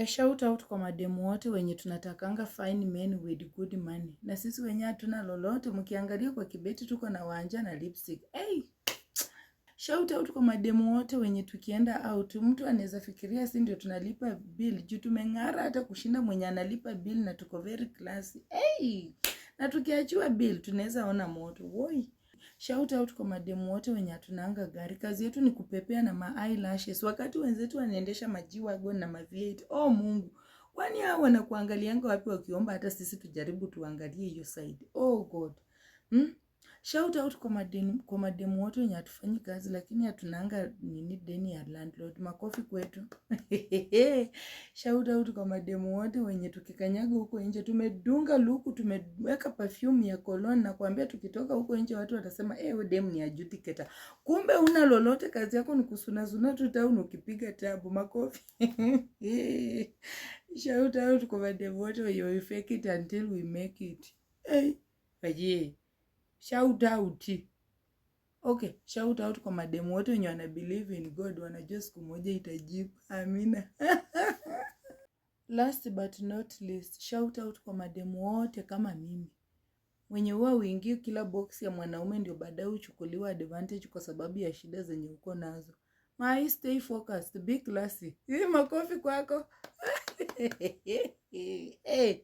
Shout out kwa mademu wote wenye tunatakanga fine men with good money. Na sisi wenye hatuna lolote, mkiangalia kwa kibeti tuko na wanja na lipstick. Hey! Shout out kwa mademu wote wenye tukienda out, mtu anaweza fikiria si ndio tunalipa bill, juu tumeng'ara hata kushinda mwenye analipa bill na tuko very classy. Hey! Na tukiachiwa bill tunaweza ona moto. Woi. Shout out kwa mademu wote wenye hatunanga gari. Kazi yetu ni kupepea na eyelashes. Wakati wenzetu wanaendesha G-Wagon na V8. Oh Mungu. Kwani hao wanakuangalianga wapi wakiomba hata sisi tujaribu tuangalie hiyo side. Oh God. Shout out kwa mademu wote wenye hatufanyi kazi lakini hatunanga deni ya landlord. Makofi kwetu. Shout out kwa mademu wote wenye tukikanyaga huko nje tumedunga luku, tumeweka perfume ya cologne na kuambia tukitoka huko nje watu watasema wewe demu ni adjudicator. Kumbe una lolote, kazi yako ni kusuna tu town ukipiga tabu. Makofi. Shout out kwa mademu wote wenye we fake it until we make it. Hey, shout out. Okay, shout out kwa mademu wote wenye wana believe in God, wanajua siku moja itajibu. Amina. Last but not least, shout out kwa mademu wote kama mimi. Wenye huwa uingie kila box ya mwanaume ndio baadaye uchukuliwa advantage kwa sababu ya shida zenye uko nazo. Stay focused, be classy. Makofi kwako. Hey.